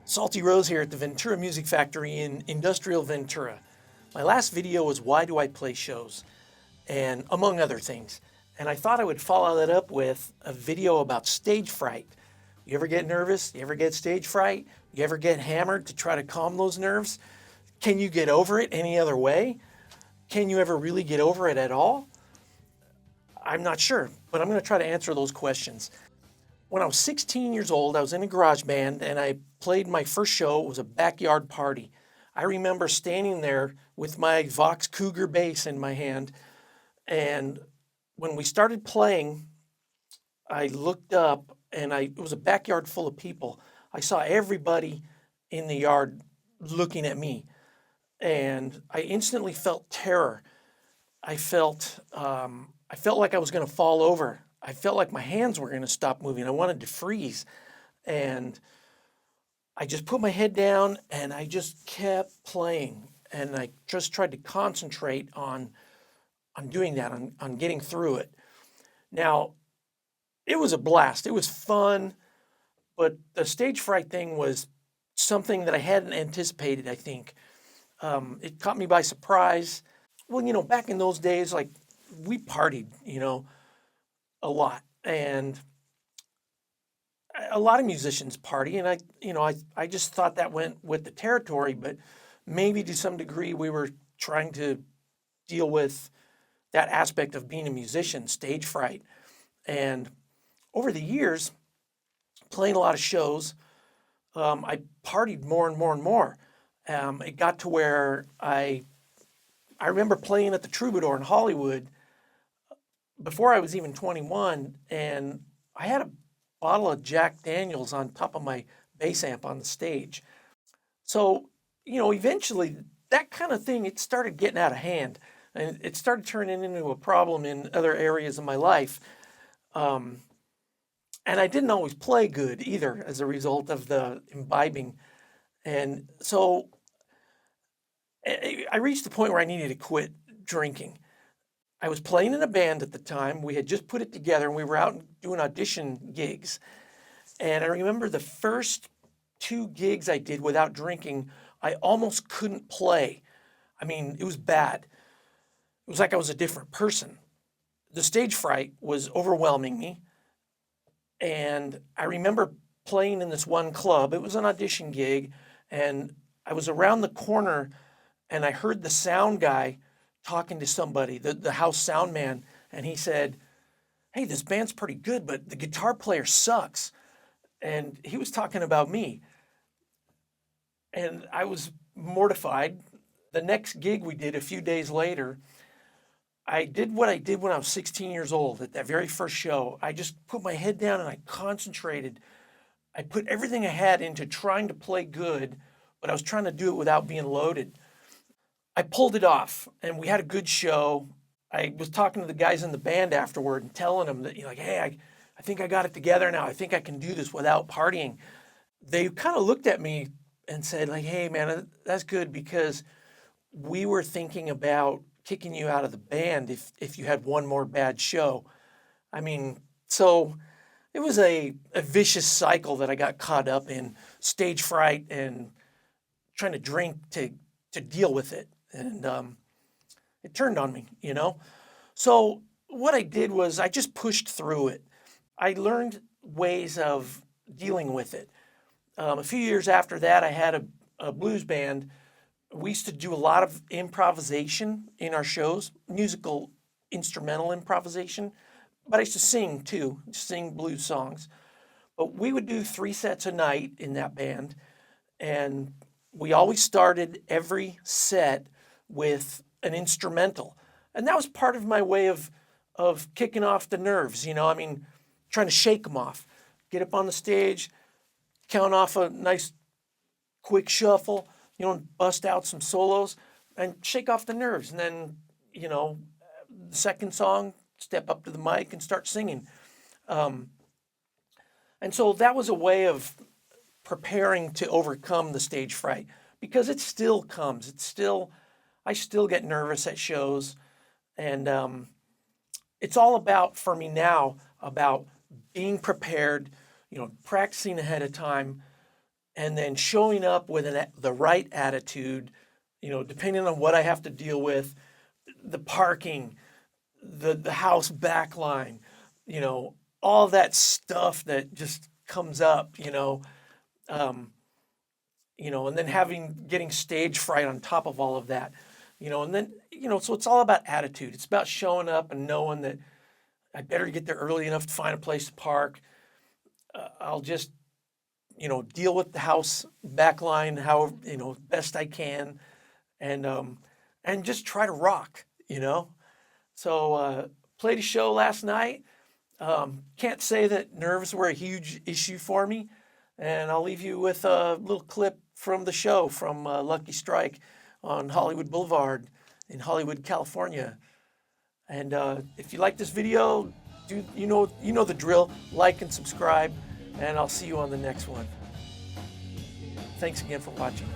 Salty Rose here at the Ventura Music Factory in industrial Ventura. My last video was why do I play shows, and among other things. And I thought I would follow that up with a video about stage fright. You ever get nervous? You ever get stage fright? You ever get hammered to try to calm those nerves? Can you get over it any other way? Can you ever really get over it at all? I'm not sure, but I'm going to try to answer those questions. When I was 16 years old, I was in a garage band and I played my first show. It was a backyard party. I remember standing there with my Vox Cougar bass in my hand. And when we started playing, I looked up and it was a backyard full of people. I saw everybody in the yard looking at me. And I instantly felt terror. I felt like I was going to fall over. I felt like my hands were going to stop moving. I wanted to freeze. And I just put my head down and I just kept playing. And I just tried to concentrate on doing that, on getting through it. Now, it was a blast. It was fun. But the stage fright thing was something that I hadn't anticipated, I think. It caught me by surprise. Well, back in those days, like we partied, a lot. And a lot of musicians party. And I just thought that went with the territory, but maybe to some degree we were trying to deal with that aspect of being a musician, stage fright. And over the years, playing a lot of shows, I partied more and more and more. It got to where I remember playing at the Troubadour in Hollywood before I was even 21, and I had a bottle of Jack Daniels on top of my bass amp on the stage. So, eventually that kind of thing, it started getting out of hand, and it started turning into a problem in other areas of my life. And I didn't always play good either as a result of the imbibing. And so I reached the point where I needed to quit drinking. I was playing in a band at the time. We had just put it together and we were out doing audition gigs. And I remember the first 2 gigs I did without drinking, I almost couldn't play. I mean, it was bad. It was like I was a different person. The stage fright was overwhelming me. And I remember playing in this one club. It was an audition gig. And I was around the corner and I heard the sound guy talking to somebody, the house sound man. And he said, "Hey, this band's pretty good, but the guitar player sucks." And he was talking about me. And I was mortified. The next gig we did a few days later, I did what I did when I was 16 years old at that very first show. I just put my head down and I concentrated. I put everything I had into trying to play good, but I was trying to do it without being loaded. I pulled it off and we had a good show. I was talking to the guys in the band afterward and telling them that, hey, I think I got it together now. I think I can do this without partying. They kind of looked at me and said, like, "Hey, man, that's good because we were thinking about kicking you out of the band if you had one more bad show." I mean, so it was a vicious cycle that I got caught up in, stage fright and trying to drink to deal with it. And it turned on me. So what I did was I just pushed through it. I learned ways of dealing with it. A few years after that, I had a blues band. We used to do a lot of improvisation in our shows, musical instrumental improvisation, but I used to sing too, sing blues songs. But we would do 3 sets a night in that band, and we always started every set with an instrumental. And that was part of my way of kicking off the nerves, I mean, trying to shake them off. Get up on the stage, count off a nice quick shuffle, bust out some solos and shake off the nerves. And then, the second song, step up to the mic and start singing. And so that was a way of preparing to overcome the stage fright because it still comes. I still get nervous at shows. And it's all about, for me now, about being prepared, practicing ahead of time, and then showing up with the right attitude, depending on what I have to deal with, the parking, the house back line, all that stuff that just comes up, and then getting stage fright on top of all of that, and then, so it's all about attitude. It's about showing up and knowing that I better get there early enough to find a place to park. I'll just, deal with the house back line how, best I can, and just try to rock. So played a show last night. Can't say that nerves were a huge issue for me. And I'll leave you with a little clip from the show from Lucky Strike on Hollywood Boulevard in Hollywood, California. And if you like this video, you know the drill. Like and subscribe, and I'll see you on the next one. Thanks again for watching.